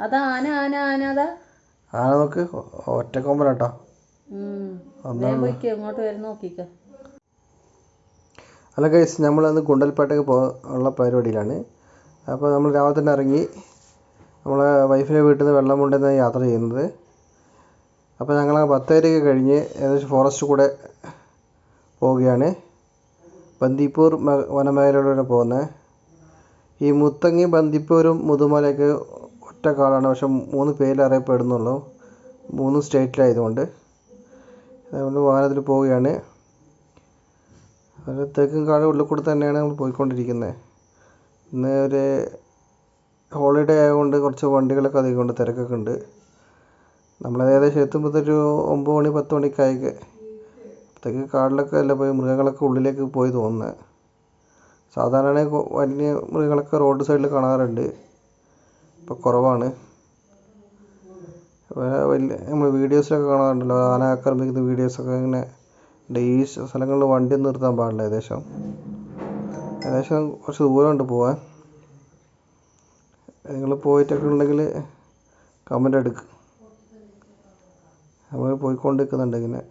അതാ ആന ആന ആന അതാ ആന നോക്ക് ഒറ്റക്കൊമ്പനാട്ടോ. പോയിക്കോ ഇങ്ങോട്ട് വരുന്ന നോക്കിക്ക. അല്ല ഗൈസ്, നമ്മളന്ന് ഗുണ്ടൽപേട്ടയ്ക്ക് ഉള്ള പരിപാടിയിലാണ്. അപ്പോൾ നമ്മൾ രാവിലെ തന്നെ ഇറങ്ങി നമ്മളെ വൈഫിൻ്റെ വീട്ടിൽ നിന്ന് വെള്ളം കൊണ്ടുവന്ന് യാത്ര ചെയ്യുന്നത്. അപ്പോൾ ഞങ്ങൾ ബത്തേരിയൊക്കെ കഴിഞ്ഞ് ഏകദേശം ഫോറസ്റ്റ് കൂടെ പോവുകയാണ്. ബന്ദിപ്പൂർ വനമേഖലയിലൂടെ പോകുന്നത്. ഈ മുത്തങ്ങി ബന്ദിപ്പൂരും മുതുമലയൊക്കെ ഒറ്റ കാടാണ്, പക്ഷെ 3 പേരിൽ അറിയപ്പെടുന്നുള്ളൂ, 3 സ്റ്റേറ്റിലായതുകൊണ്ട്. അതുകൊണ്ട് വാഹനത്തിൽ പോവുകയാണ്. അത് തേക്കും കാട് ഉള്ളിൽ കൂടെ തന്നെയാണ് നമ്മൾ പോയിക്കൊണ്ടിരിക്കുന്നത്. ഇന്ന് ഒരു ഹോളിഡേ ആയതുകൊണ്ട് കുറച്ച് വണ്ടികളൊക്കെ അധികം ഉണ്ട്, തിരക്കൊക്കെ ഉണ്ട്. നമ്മൾ ഏകദേശം എത്തുമ്പോഴത്തേക്കൊരു 9 മണി 10 മണിക്കായി. അപ്പോഴത്തേക്ക് കാട്ടിലൊക്കെ അല്ല പോയി, മൃഗങ്ങളൊക്കെ ഉള്ളിലേക്ക് പോയി തോന്നുന്നത്. സാധാരണ വലിയ മൃഗങ്ങളൊക്കെ റോഡ് സൈഡിൽ കാണാറുണ്ട്, ഇപ്പോൾ കുറവാണ്. വലിയ നമ്മൾ വീഡിയോസിലൊക്കെ കാണാറുണ്ടല്ലോ, ആന ആക്രമിക്കുന്ന വീഡിയോസൊക്കെ. ഇങ്ങനെ ഈ സ്ഥലങ്ങളിൽ വണ്ടി നിർത്താൻ പാടില്ല. ഏകദേശം കുറച്ച് ദൂരമുണ്ട് പോകാൻ. നിങ്ങൾ പോയിട്ടൊക്കെ ഉണ്ടെങ്കിൽ കമൻ്റ് എടുക്കുക. നമ്മൾ പോയിക്കൊണ്ടിരിക്കുന്നുണ്ട് ഇങ്ങനെ.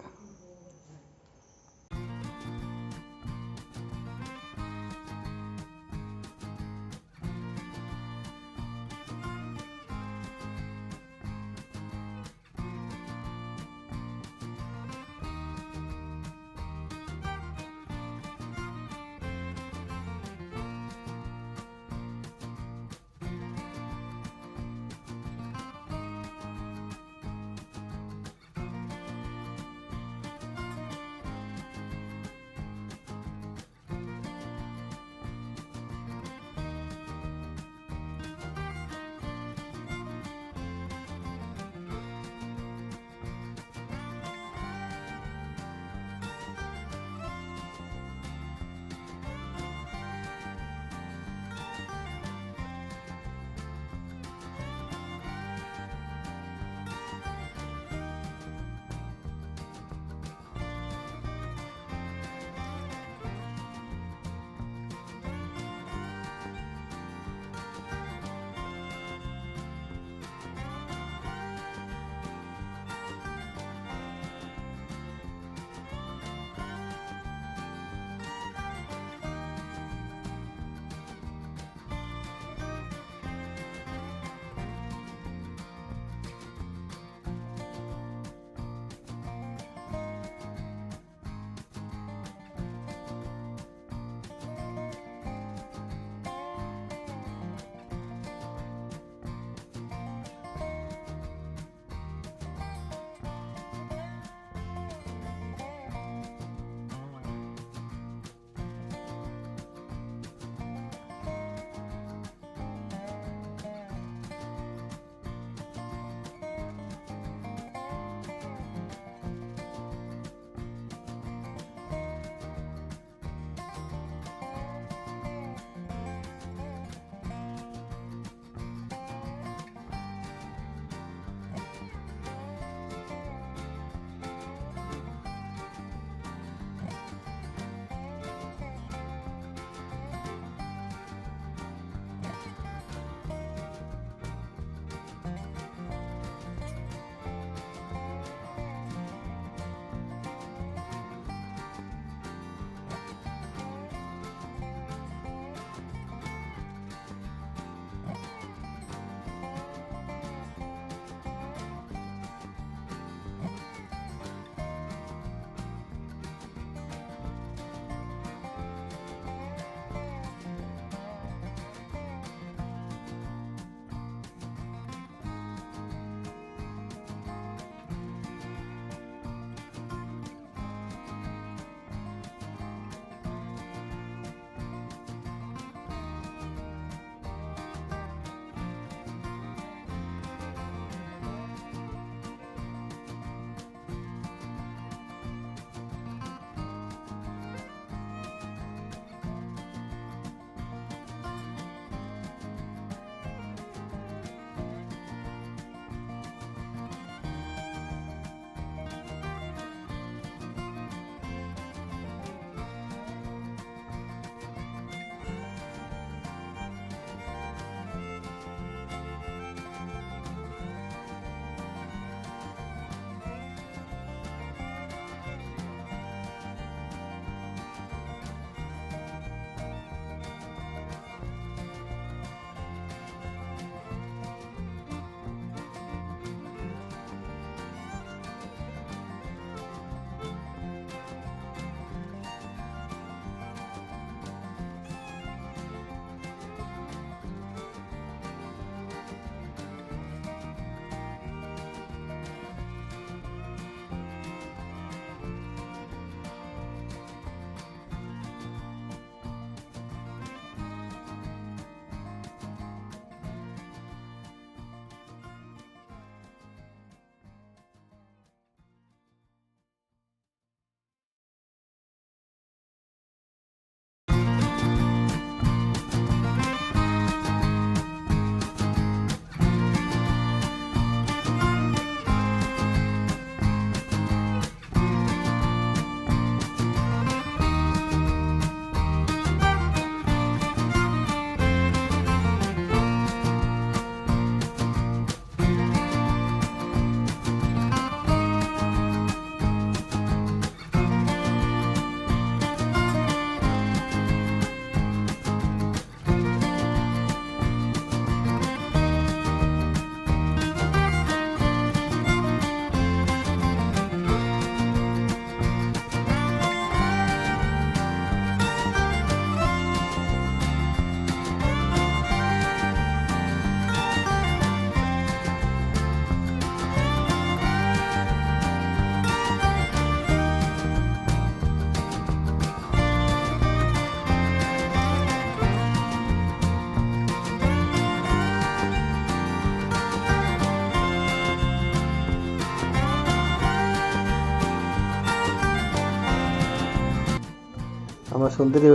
നമ്മുടെ സുന്ദരി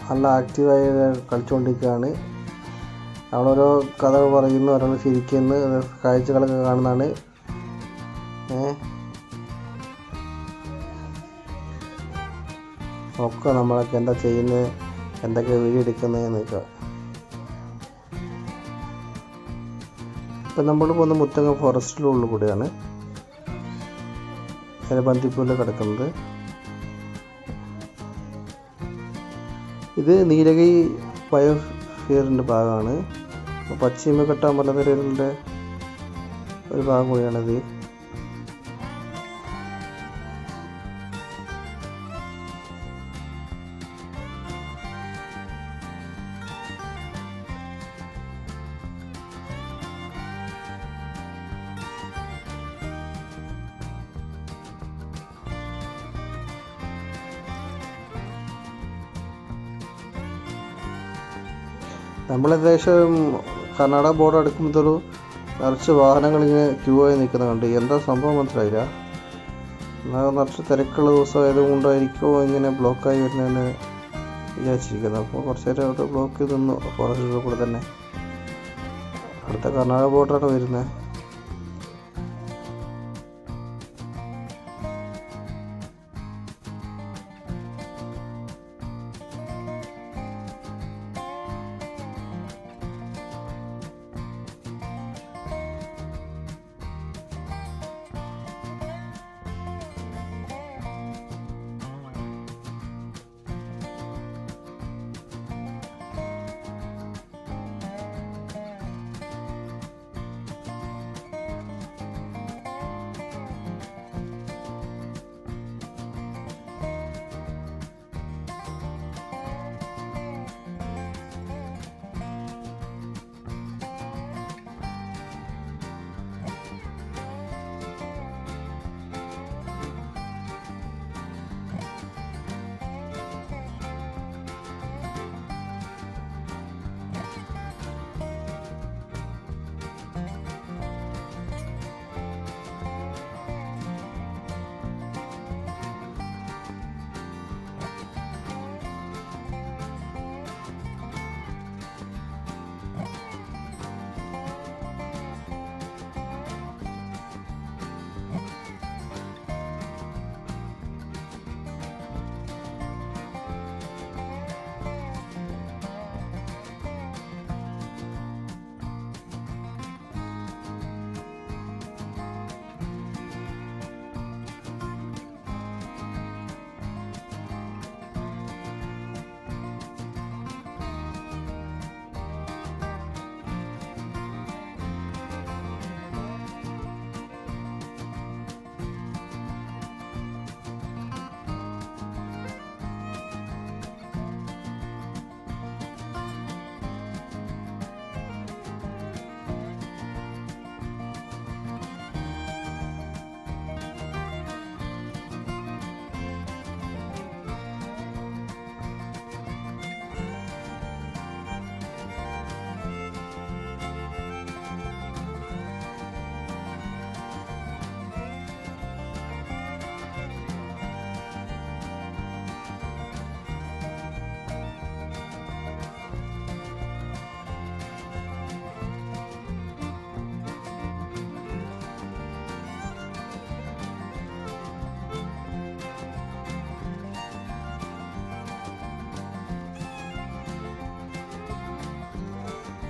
നല്ല ആക്റ്റീവായി കളിച്ചുകൊണ്ടിരിക്കുകയാണ്. അവളോരോ കഥകൾ പറയുന്നു, ഒരാൾ ചിരിക്കുന്നു, കാഴ്ചകളൊക്കെ കാണുന്നതാണ്. ഒക്കെ നമ്മളൊക്കെ എന്താ ചെയ്യുന്നത്, എന്തൊക്കെ വീഡിയോ എടുക്കുന്നത് എന്നൊക്കെ. ഇപ്പം നമ്മൾ പോകുന്ന മുത്തങ്ങ ഫോറസ്റ്റിൻ്റെ ഉള്ളിൽ കൂടെയാണ് ബന്ദിപ്പൂരിൽ കിടക്കുന്നത്. ഇത് നീലഗിരി ബയോസ്ഫിയറിൻ്റെ ഭാഗമാണ്. പശ്ചിമഘട്ട മലനിരകളുടെ ഒരു ഭാഗം കൂടിയാണിത്. നമ്മൾ ഏകദേശം കർണാടക ബോർഡർ അടുക്കുമ്പോഴൊരു നിറച്ച് വാഹനങ്ങളിങ്ങനെ ക്യൂ ആയി നിൽക്കുന്നത് കണ്ട്. എന്താ സംഭവം മനസ്സിലായില്ല. എന്നാൽ നിറച്ച് തിരക്കുള്ള ദിവസം ആയതുകൊണ്ടായിരിക്കുമോ ഇങ്ങനെ ബ്ലോക്കായി വരുന്നതെന്ന് വിചാരിച്ചിരിക്കുന്നത്. അപ്പോൾ കുറച്ച് നേരം അവിടെ ബ്ലോക്ക് ചെയ്ത് നിന്നു. ഫോറസ്റ്റിൻ്റെ കൂടെ തന്നെ അടുത്ത കർണാടക ബോർഡറാണ് വരുന്നത്.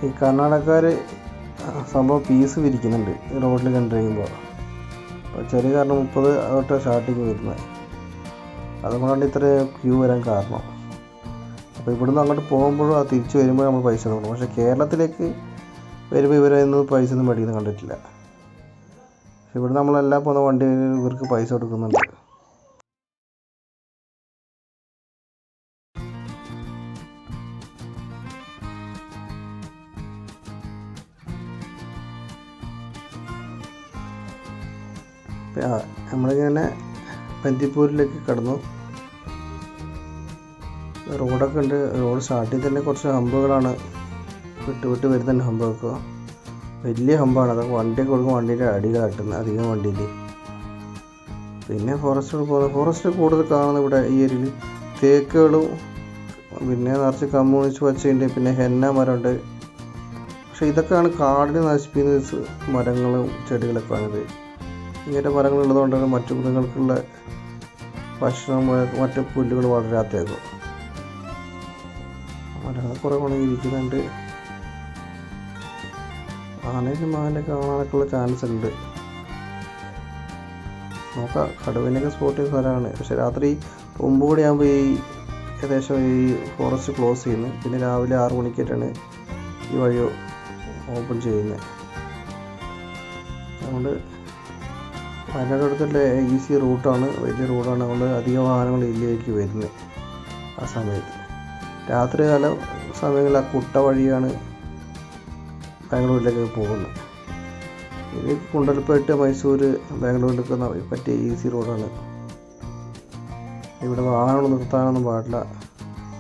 ഈ കർണാടകക്കാർ സംഭവം പീസ് വിരിക്കുന്നുണ്ട് റോഡിൽ കണ്ടുകഴിയുമ്പോൾ. അപ്പോൾ ചെറിയ കാരണം 30 തൊട്ട് സ്റ്റാർട്ടിങ് വരുന്നത്. അതുകൊണ്ടാണ് ഇത്ര ക്യൂ വരാൻ കാരണം. അപ്പോൾ ഇവിടുന്ന് അങ്ങോട്ട് പോകുമ്പോഴും അത് തിരിച്ച് വരുമ്പോഴും നമ്മൾ പൈസ കൊടുക്കണം. പക്ഷേ കേരളത്തിലേക്ക് വരുമ്പോൾ ഇവരൊന്നും പൈസ ഒന്നും മേടിക്കുന്നത് കണ്ടിട്ടില്ല. ഇവിടെ നമ്മളെല്ലാം പോകുന്ന വണ്ടി ഇവർക്ക് പൈസ കൊടുക്കുന്നുണ്ട്. നമ്മളിങ്ങനെ ബന്ദിപ്പൂരിലേക്ക് കടന്നു. റോഡൊക്കെ ഉണ്ട്. റോഡ് സ്റ്റാർട്ടിൽ തന്നെ കുറച്ച് ഹമ്പുകളാണ് വിട്ട് വരുന്നുണ്ട്. ഹമ്പൊക്കെ വലിയ ഹമ്പാണ്. അതൊക്കെ വണ്ടിയൊക്കെ കൊടുക്കും, വണ്ടീൻ്റെ അടികൾ തട്ടുന്നത് അധികം വണ്ടിയിൽ. പിന്നെ ഫോറസ്റ്റ് കൂടുതൽ കാണുന്നത് ഇവിടെ ഈ ഏരിയയിൽ തേക്കുകളും പിന്നെ നിറച്ച് കമ്മ്യൂണിസ്റ്റ് പച്ചയുണ്ട്, പിന്നെ ഹെന്ന മരമുണ്ട്. പക്ഷേ ഇതൊക്കെയാണ് കാടിനെ നശിപ്പിക്കുന്ന മരങ്ങളും ചെടികളൊക്കെയാണിത്. ഇങ്ങനത്തെ മരങ്ങളുള്ളതുകൊണ്ടാണ് മറ്റു മൃഗങ്ങൾക്കുള്ള ഭക്ഷണം മറ്റു പുല്ലുകൾ വളരാത്തേക്കും. മരങ്ങൾ കുറേ ഉണങ്ങിയിരിക്കുന്നുണ്ട്. ആനയും മാനൊക്കെ കാണാനൊക്കെ ഉള്ള ചാൻസ് ഉണ്ട്. നോക്കാം, കടുവനൊക്കെ സ്പോട്ട് ചെയ്യുന്ന സ്ഥലമാണ്. പക്ഷെ രാത്രി 9 മണിയാകുമ്പോൾ ഏകദേശം ഈ ഫോറസ്റ്റ് ക്ലോസ് ചെയ്യുന്നത്. പിന്നെ രാവിലെ 6 മണിക്കായിട്ടാണ് ഈ വഴി ഓപ്പൺ ചെയ്യുന്നത്. അതുകൊണ്ട് വയനാട് അടുത്തുള്ള ഈസി റൂട്ടാണ്, വലിയ റോഡാണ്. അതുകൊണ്ട് അധികം വാഹനങ്ങൾ ഇതിലേക്ക് വരുന്നത് ആ സമയത്ത്. രാത്രി കാല സമയങ്ങളിൽ ആ കുട്ട വഴിയാണ് ബാംഗ്ലൂരിലേക്ക് പോകുന്നത്. ഇത് ഗുണ്ടൽപേട്ട്, മൈസൂർ, ബാംഗ്ലൂരിലേക്ക് പറ്റിയ ഈസി റോഡാണ്. ഇവിടെ വാഹനങ്ങൾ നിർത്താനൊന്നും പാടില്ല.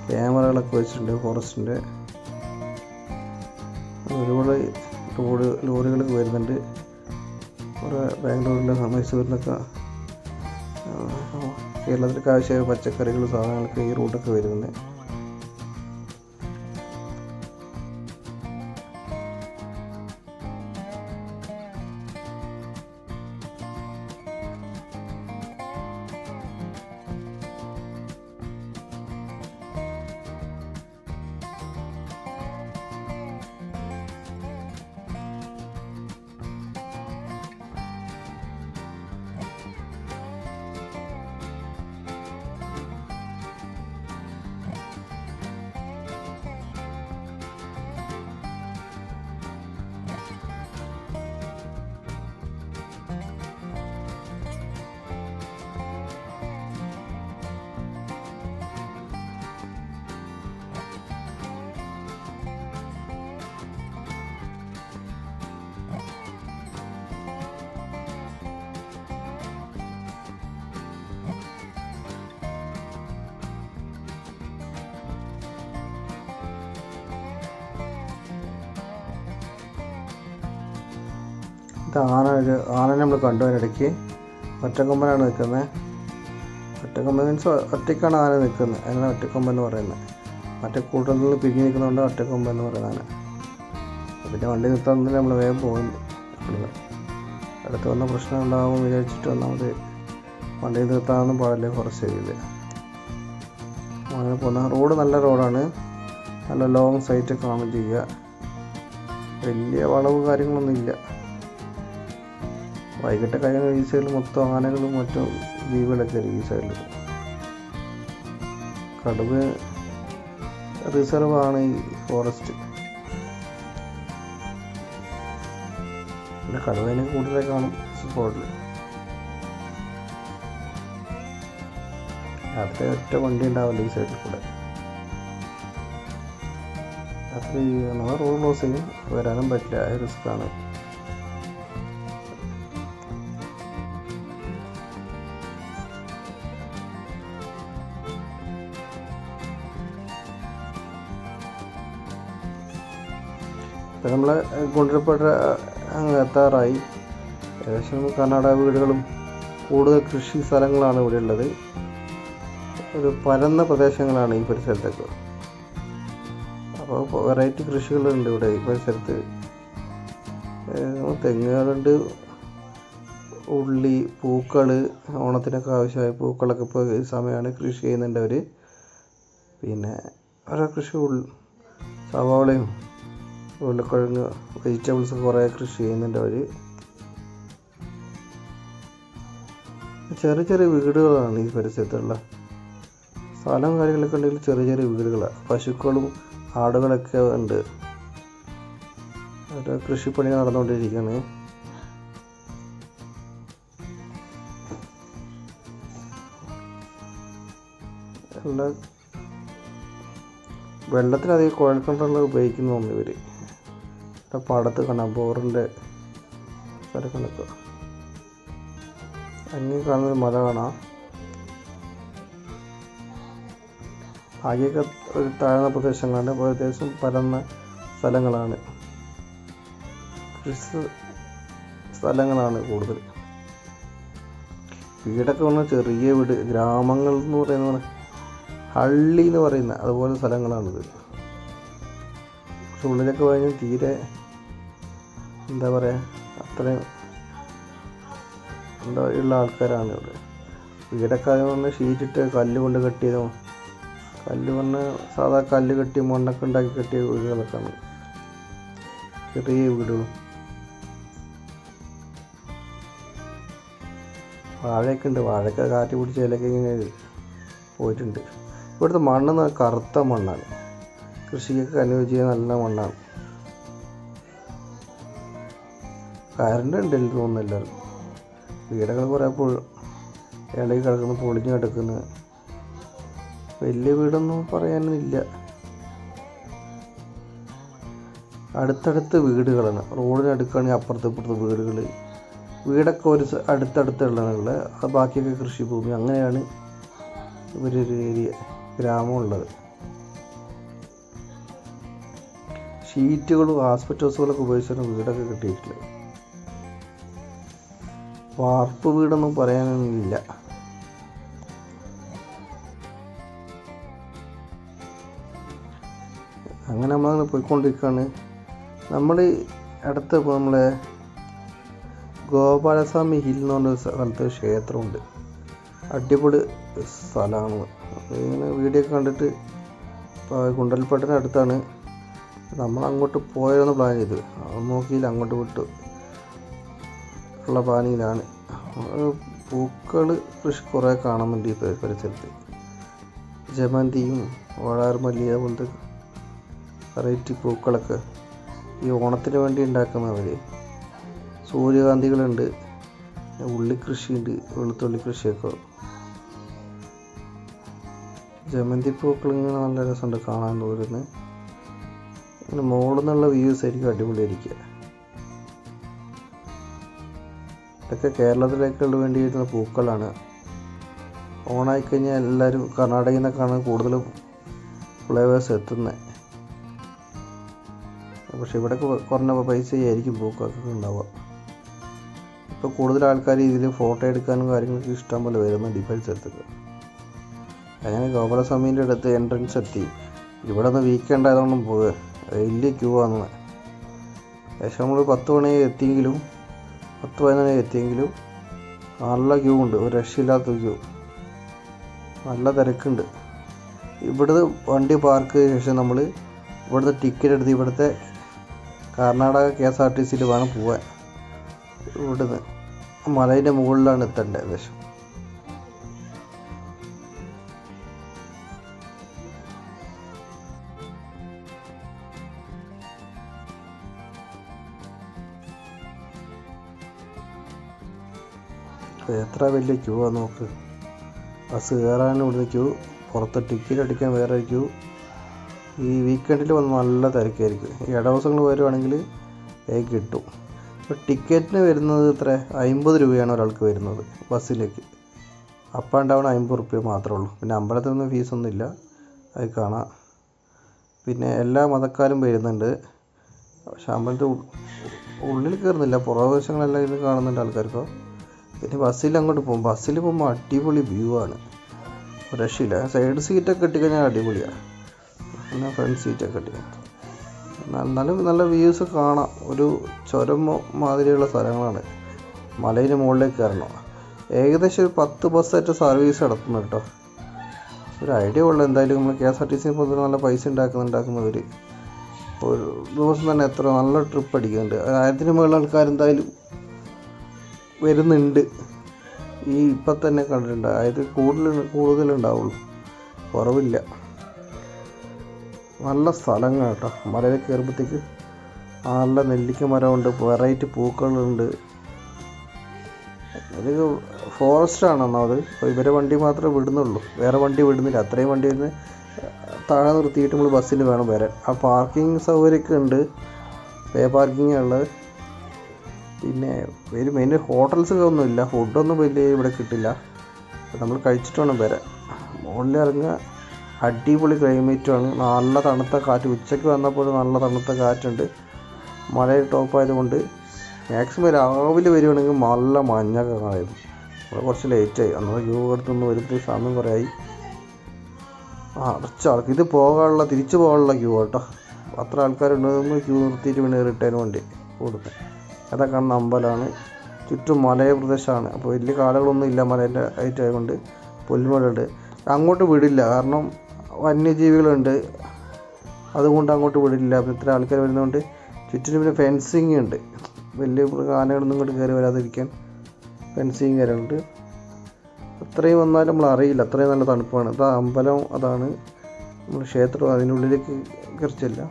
ക്യാമറകളൊക്കെ വെച്ചിട്ടുണ്ട് ഫോറസ്റ്റിൻ്റെ. ഒരുപാട് ലോറികളൊക്കെ വരുന്നുണ്ട്. കുറേ ബാംഗ്ലൂരിലെ മൈസൂരിലൊക്കെ കേരളത്തിലേക്ക് ആവശ്യമായ പച്ചക്കറികൾ സാധനങ്ങളൊക്കെ ഈ റൂട്ടൊക്കെ വരുന്നുണ്ട്. ഇത് ആന നമ്മൾ കണ്ടു. അതിനിടയ്ക്ക് ഒറ്റക്കൊമ്പനാണ് നിൽക്കുന്നത്. ഒറ്റക്കൊമ്പൻ മീൻസ് ഒറ്റയ്ക്കാണ് ആന നിൽക്കുന്നത്, അതിനാണ് ഒറ്റക്കൊമ്പൻ എന്ന് പറയുന്നത്. മറ്റേ കൂട്ടത്തിൽ നിന്ന് പിരിഞ്ഞ് നിൽക്കുന്നതുകൊണ്ട് ഒറ്റക്കൊമ്പൻ എന്ന് പറയുന്നതാണ്. പിന്നെ വണ്ടി നിർത്താൻ നമ്മൾ വേഗം പോകുന്നു. അടുത്ത് വന്ന പ്രശ്നം ഉണ്ടാകുമെന്ന് വിചാരിച്ചിട്ട് ഒന്നാമത് വണ്ടി നിർത്താനൊന്നും പാടില്ല ഫോറസ്റ്റ് ഏരിയയിൽ. അങ്ങനെ പോകുന്ന റോഡ് നല്ല റോഡാണ്. നല്ല ലോങ് സൈറ്റ് കാണുകയും ചെയ്യുക. വലിയ വളവ് കാര്യങ്ങളൊന്നും ഇല്ല. വൈകിട്ട് കഴിയുന്ന ഈ സൈഡിൽ മൊത്തം ആനകളും മറ്റും ജീവികളൊക്കെ ഈ സൈഡിൽ. കടുവ റിസർവാണ് ഈ ഫോറസ്റ്റ്. പിന്നെ കടുവേനെ കൂടുതലായി കാണും സ്പോട്ടിൽ. രാത്രി ഒറ്റ വണ്ടി ഉണ്ടാവില്ല ഈ സൈഡിൽ കൂടെ. രാത്രി നമ്മൾ റോഡ് ക്ലോസ് ചെയ്യും, വരാനും പറ്റില്ല, റിസ്ക്കാണ്. ഇപ്പം നമ്മൾ ഗുണ്ടൽപേട്ട അങ്ങ് എത്താറായി. ഏകദേശം കർണാടക വീടുകളും കൂടുതൽ കൃഷി സ്ഥലങ്ങളാണ് ഇവിടെ ഉള്ളത്. ഒരു പരന്ന പ്രദേശങ്ങളാണ് ഈ പരിസരത്തൊക്കെ. അപ്പോൾ വെറൈറ്റി കൃഷികളുണ്ട് ഇവിടെ ഈ പരിസരത്ത്. തെങ്ങുകളുണ്ട്, ഉള്ളി, പൂക്കൾ, ഓണത്തിനൊക്കെ ആവശ്യമായ പൂക്കളൊക്കെ ഇപ്പോൾ ഈ സമയമാണ് കൃഷി ചെയ്യുന്നുണ്ട് അവർ. പിന്നെ ഓരോ കൃഷി സവാളയും ഉരുളക്കിഴങ്ങ്, വെജിറ്റബിൾസ് കുറേ കൃഷി ചെയ്യുന്നുണ്ട് അവർ. ചെറിയ ചെറിയ വീടുകളാണ് ഈ പരിസരത്തുള്ള. സ്ഥലം കാര്യങ്ങളൊക്കെ ഉണ്ടെങ്കിൽ ചെറിയ ചെറിയ വീടുകളാണ്. പശുക്കളും ആടുകളൊക്കെ ഉണ്ട്. ഓരോ കൃഷിപ്പണി നടന്നുകൊണ്ടിരിക്കുകയാണ്. എല്ലാ വെള്ളത്തിനധികം കുഴൽക്കിണറുകൾ ഉപയോഗിക്കുന്നു തോന്നുന്നു ഇവർ. പാടത്ത് കാണാം ബോറിൻ്റെ സ്ഥലങ്ങളൊക്കെ. അങ്ങ് കാണുന്നൊരു മല കാണാം. ആകെയൊക്കെ ഒരു താഴ്ന്ന പ്രദേശങ്ങളാണ്, ഏകദേശം പരന്ന സ്ഥലങ്ങളാണ്, കൃഷി സ്ഥലങ്ങളാണ് കൂടുതൽ. വീടൊക്കെ പറഞ്ഞാൽ ചെറിയ വീട്, ഗ്രാമങ്ങൾ എന്ന് പറയുന്നത് ഹള്ളി എന്ന് പറയുന്ന അതുപോലെ സ്ഥലങ്ങളാണിത്. പക്ഷെ ഉള്ളിലൊക്കെ പോയാൽ തീരെ എന്താ പറയുക, അത്രയും എന്താ ഉള്ള ആൾക്കാരാണ് ഇവിടെ. വീടൊക്കെ അത് പറഞ്ഞാൽ ഷീറ്റിട്ട് കല്ല് കൊണ്ട് കെട്ടിയതോ, കല്ല് പറഞ്ഞാൽ സാധാ കല്ല് കെട്ടി മണ്ണൊക്കെ ഉണ്ടാക്കി കെട്ടിയ വീടുകളൊക്കെയാണ്, ചെറിയ വീടുകളും. വാഴയൊക്കെ ഉണ്ട്, വാഴയൊക്കെ കാറ്റ് പിടിച്ച് ഇലയൊക്കെ ഇങ്ങനെ പോയിട്ടുണ്ട്. ഇവിടുത്തെ മണ്ണ് കറുത്ത മണ്ണാണ്, കൃഷിക്കൊക്കെ അനുയോജ്യ നല്ല മണ്ണാണ്. കറണ്ട് ഉണ്ടല്ലോ തോന്നുന്നു എല്ലാവർക്കും. വീടുകൾ കുറേ ഇടയിൽ കിടക്കുന്നു, പൊളിഞ്ഞ് കിടക്കുന്നു. വലിയ വീടൊന്നും പറയാനൊന്നുമില്ല. അടുത്തടുത്ത് വീടുകളാണ്, റോഡിനടുക്കാണെങ്കിൽ അപ്പുറത്ത് ഇപ്പുറത്ത് വീടുകൾ. വീടൊക്കെ ഒരു അടുത്തടുത്തുള്ളതാണ്, അത് ബാക്കിയൊക്കെ കൃഷിഭൂമി. അങ്ങനെയാണ് ഇവരൊരു ഏരിയ ഗ്രാമമുള്ളത്. ഷീറ്റുകളും ആസ്പെറ്റോസുകളൊക്കെ ഉപയോഗിച്ചാണ് വീടൊക്കെ കിട്ടിയിട്ടുള്ളത്. വാർപ്പ് വീടൊന്നും പറയാനൊന്നുമില്ല. അങ്ങനെ നമ്മളങ്ങനെ പോയിക്കൊണ്ടിരിക്കുകയാണ്. നമ്മൾ അടുത്ത് നമ്മളെ ഗോപാലസ്വാമി ഹിൽ എന്ന് പറഞ്ഞ സ്ഥലത്ത് ക്ഷേത്രമുണ്ട്. അടിപൊളി സ്ഥലമാണ്. ഇങ്ങനെ വീഡിയോ ഒക്കെ കണ്ടിട്ട് ഗുണ്ടൽപേട്ടിന് അടുത്താണ്. നമ്മൾ അങ്ങോട്ട് പോയെന്ന് പ്ലാൻ ചെയ്ത്, അത് നോക്കിയില്ല, അങ്ങോട്ട് വിട്ടു ഉള്ള പ്ലാനിങ്ങിലാണ്. പൂക്കൾ കൃഷി കുറേ കാണുന്നുണ്ട് ഈ പരിസരത്ത്. ജമന്തിയും വാഴാർമല്ലി അതുപോലത്തെ വെറൈറ്റി പൂക്കളൊക്കെ ഈ ഓണത്തിന് വേണ്ടി ഉണ്ടാക്കുന്നവർ. സൂര്യകാന്തികളുണ്ട്, ഉള്ളിക്കൃഷിയുണ്ട്, വെളുത്തുള്ളി കൃഷിയൊക്കെ. ജമന്തി പൂക്കൾ ഇങ്ങനെ നല്ല രസമുണ്ട് കാണാൻ ദൂരന്ന്. ഇങ്ങനെ മുകളിൽ നിന്നുള്ള വ്യൂസ് ആയിരിക്കും അടിപൊളിയായിരിക്കുക. ഇതൊക്കെ കേരളത്തിലേക്കുള്ള വേണ്ടി വരുന്ന പൂക്കളാണ്. ഓണായിക്കഴിഞ്ഞാൽ എല്ലാവരും കർണാടകയിൽ നിന്നൊക്കെയാണ് കൂടുതലും ഫ്ലേവേഴ്സ് എത്തുന്നത്. പക്ഷെ ഇവിടെ കുറഞ്ഞ പൈസയായിരിക്കും പൂക്കൊക്കെ ഉണ്ടാവുക. ഇപ്പോൾ കൂടുതൽ ആൾക്കാർ ഇതിൽ ഫോട്ടോ എടുക്കാനും കാര്യങ്ങളൊക്കെ ഇഷ്ടം പോലെ വരുന്നുണ്ട് ഈ പരിസരത്തൊക്കെ. അങ്ങനെ ഗോപാലസ്വാമീൻ്റെ അടുത്ത് എൻട്രൻസ് എത്തി. ഇവിടെ നിന്ന് വീക്കെൻഡ് ആയതുകൊണ്ടും പോവുക, വലിയ ക്യൂ ആണ്. ഏകദേശം നമ്മൾ 10 മണി എത്തിയെങ്കിലും 10-15 എത്തിയെങ്കിലും നല്ല ക്യൂ ഉണ്ട്, ഒരു രക്ഷയില്ലാത്ത ക്യൂ, നല്ല തിരക്കുണ്ട്. ഇവിടുന്ന് വണ്ടി പാർക്ക് ചെയ്ത ശേഷം നമ്മൾ ഇവിടുത്തെ ടിക്കറ്റ് എടുത്ത് ഇവിടുത്തെ കർണാടക KSRTCയിൽ വേണം പോകാൻ. ഇവിടുന്ന് മലേൻ്റെ മുകളിലാണ് എത്തേണ്ടത്. ഏകദേശം എത്ര വലിയ ക്യൂ ആണ് നോക്ക്. ബസ് കയറാനും ഇവിടുന്ന് ക്യൂ, പുറത്ത് ടിക്കറ്റ് അടിക്കാൻ വേറെ ക്യൂ. ഈ വീക്കെൻഡിൽ വന്ന് നല്ല തിരക്കായിരിക്കും. ഈ ഇടദിവസങ്ങൾ വരുവാണെങ്കിൽ കിട്ടും. ഇപ്പോൾ ടിക്കറ്റിന് വരുന്നത് എത്ര, 50 രൂപയാണ് ഒരാൾക്ക് വരുന്നത് ബസ്സിലേക്ക്. അപ്പ് ആൻഡ് ഡൗൺ 50 റുപ്യ മാത്രമേ ഉള്ളൂ. പിന്നെ അമ്പലത്തിൽ നിന്ന് ഫീസൊന്നും ഇല്ല, അത് കാണാം. പിന്നെ എല്ലാ മതക്കാരും വരുന്നുണ്ട്. പക്ഷെ അമ്പലത്തിൽ ഉള്ളിൽ കയറുന്നില്ല, പുറവശങ്ങളെല്ലാം ഇത് കാണുന്നുണ്ട് ആൾക്കാർക്കോ. പിന്നെ ബസ്സിൽ അങ്ങോട്ട് പോകും. ബസ്സിൽ പോകുമ്പോൾ അടിപൊളി വ്യൂ ആണ്, രക്ഷയില്ല. സൈഡ് സീറ്റൊക്കെ കിട്ടിക്കഴിഞ്ഞാൽ അടിപൊളിയാണ്. പിന്നെ ഫ്രണ്ട് സീറ്റൊക്കെ കിട്ടി നല്ല വ്യൂസ് കാണാം. ഒരു ചുരം മാതിരിയുള്ള സ്ഥലങ്ങളാണ്. മലയിന് മുകളിലേക്ക് കയറണം. ഏകദേശം ഒരു 10 ബസ്സായിട്ട് സർവീസ് നടത്തുന്നു കേട്ടോ. ഒരു ഐഡിയ ഉള്ളു. എന്തായാലും നമ്മൾ KSRTC പൊതുവെ നല്ല പൈസ ഉണ്ടാക്കുന്നവർ ഒരു ദിവസം തന്നെ എത്ര നല്ല ട്രിപ്പ് അടിക്കുന്നുണ്ട്. 1000-ന് മുകളിൽ ആൾക്കാരെന്തായാലും വരുന്നുണ്ട്. ഈ ഇപ്പം തന്നെ കണ്ടിട്ടുണ്ട്. അതായത് കൂടുതലുണ്ടാവുള്ളൂ, കുറവില്ല. നല്ല സ്ഥലങ്ങൾ കേട്ടോ. മലയിൽ കയറുമ്പോഴത്തേക്ക് നല്ല നെല്ലിക്ക മരമുണ്ട്, വെറൈറ്റി പൂക്കളുണ്ട്. ഇത് ഫോറസ്റ്റാണ് ഒന്നാമത്. അപ്പോൾ ഇവരെ വണ്ടി മാത്രമേ വിടുന്നുള്ളൂ, വേറെ വണ്ടി വിടുന്നില്ല. അത്രയും വണ്ടി വരുന്ന താഴെ നിർത്തിയിട്ട് നമ്മൾ ബസ്സിൽ വേണം വരാൻ. ആ പാർക്കിംഗ് സൗകര്യമൊക്കെ ഉണ്ട്, പേ പാർക്കിംഗ് ഉള്ളത്. പിന്നെ ഒരു മെയിൻ ഹോട്ടൽസ് ഒന്നുമില്ല, ഫുഡൊന്നും വലിയ ഇവിടെ കിട്ടില്ല. നമ്മൾ കഴിച്ചിട്ട് വേണം വരാൻ. മുകളിൽ ഇറങ്ങുക, അടിപൊളി ക്ലൈമറ്റുമാണ്, നല്ല തണുത്ത കാറ്റ്. ഉച്ചയ്ക്ക് വന്നപ്പോൾ നല്ല തണുത്ത കാറ്റുണ്ട്. മലയിൽ ടോപ്പായതുകൊണ്ട് മാക്സിമം രാവിലെ വരുവാണെങ്കിൽ നല്ല മഞ്ഞൊക്കെ കാണായിരുന്നു. നമ്മൾ കുറച്ച് ലേറ്റായി, അന്ന് ക്യൂ എടുത്തൊന്ന് വരുമ്പോൾ സമയം കുറേ ആയി. അടച്ച ആൾക്ക് ഇത് പോകാനുള്ള തിരിച്ചു പോകാനുള്ള ക്യൂ കേട്ടോ. അത്ര ആൾക്കാരുണ്ടെന്ന് ക്യൂ നിർത്തിയിട്ട് പിന്നെ റിട്ടേൺ വണ്ടി കൊടുക്കും. അതൊക്കെ കാണുന്ന അമ്പലമാണ്. ചുറ്റും മലയ പ്രദേശമാണ്. അപ്പോൾ വലിയ കാടുകളൊന്നും ഇല്ല. മലേൻ്റെ ഹൈറ്റ് ആയതുകൊണ്ട് പുൽമേടുണ്ട്. അങ്ങോട്ട് വിടില്ല, കാരണം വന്യജീവികളുണ്ട്. അതുകൊണ്ട് അങ്ങോട്ട് വിടില്ല. അപ്പം ഇത്ര ആൾക്കാർ വരുന്നതുകൊണ്ട് ചുറ്റിനും പിന്നെ ഫെൻസിങ് ഉണ്ട്. വലിയ ആനകളൊന്നും ഇങ്ങോട്ട് കയറി വരാതിരിക്കാൻ ഫെൻസിങ് കയറുന്നുണ്ട്. അത്രയും വന്നാലും നമ്മൾ അറിയില്ല, അത്രയും നല്ല തണുപ്പാണ്. അതാ അമ്പലം, അതാണ് നമ്മൾ ക്ഷേത്രം. അതിനുള്ളിലേക്ക് കയറിച്ചില്ല.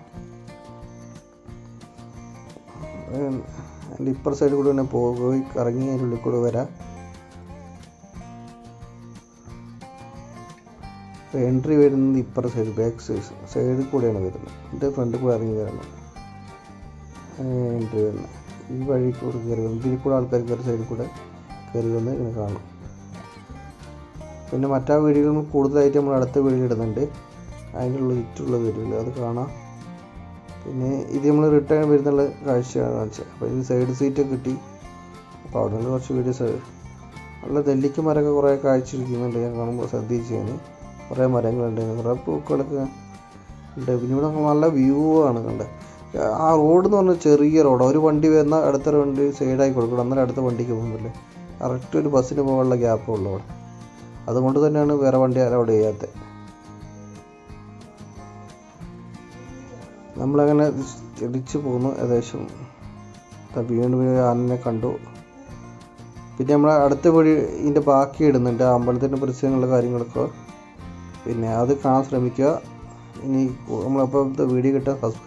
അതിൻ്റെ ഇപ്പുറ സൈഡിൽ കൂടെ തന്നെ പോയി ഇറങ്ങി അതിൻ്റെ ഉള്ളിൽ കൂടെ വരാം. എൻട്രി വരുന്നത് ഇപ്പുറ സൈഡ്, ബാക്ക് സൈഡിൽ കൂടെയാണ് വരുന്നത്. എൻ്റെ ഫ്രണ്ടിൽ കൂടെ ഇറങ്ങി വരണം. എൻട്രി വരുന്നത് ഈ വഴി കൂടെ കയറി വന്നു. ഇതിൽ കൂടെ ആൾക്കാർ കയറി സൈഡിൽ കൂടെ കയറി വന്ന് ഇങ്ങനെ കാണും. പിന്നെ മറ്റാ വീഡിയോകൾ കൂടുതലായിട്ട് നമ്മൾ അടുത്ത വീഡിയോ ഇടുന്നുണ്ട്. അതിനുള്ള ചുറ്റുള്ള വീഡിയോകൾ അത് കാണാം. പിന്നെ ഇത് നമ്മൾ റിട്ടേൺ വരുന്നുള്ള കാഴ്ചയാണ് കാണിച്ചത്. അപ്പോൾ ഇത് സൈഡ് സീറ്റൊക്കെ കിട്ടി. അപ്പോൾ അവിടെ നിന്ന് കുറച്ച് വീഡിയോസ്. നല്ല നെല്ലിക്ക മരമൊക്കെ കുറേ കാഴ്ചയിരിക്കുന്നുണ്ട്. ഞാൻ കാണുമ്പോൾ ശ്രദ്ധിച്ചാണ്. കുറേ മരങ്ങളുണ്ട്, കുറേ പൂക്കളൊക്കെ ഉണ്ട്. പിന്നെ ഇവിടെ നല്ല വ്യൂ ആണ് കണ്ടത്. ആ റോഡ് എന്ന് പറഞ്ഞാൽ ചെറിയ റോഡാണ്. ഒരു വണ്ടി വരുന്ന അടുത്ത വണ്ടി സൈഡായി കൊടുക്കണം, അന്നേരം അടുത്ത വണ്ടിക്ക് പോകുന്നില്ലേ. കറക്റ്റ് ഒരു ബസ്സിന് പോകാനുള്ള ഗ്യാപ്പേ ഉള്ളൂ അവിടെ. അതുകൊണ്ട് തന്നെയാണ് വേറെ വണ്ടി അലൗഡ് ചെയ്യാത്തത്. നമ്മളങ്ങനെ തിരിച്ചു പോന്നു. ഏകദേശം വീണ്ടും ആനനെ കണ്ടു. പിന്നെ നമ്മൾ അടുത്ത വഴി ഇതിൻ്റെ ബാക്കി ഇടുന്നുണ്ട്, അമ്പലത്തിൻ്റെ പരിസരങ്ങളുള്ള കാര്യങ്ങളൊക്കെ. പിന്നെ അത് കാണാൻ ശ്രമിക്കുക. ഇനി നമ്മളപ്പോൾ വീഡിയോ കിട്ടാൻ സബ്സ്ക്രൈബ്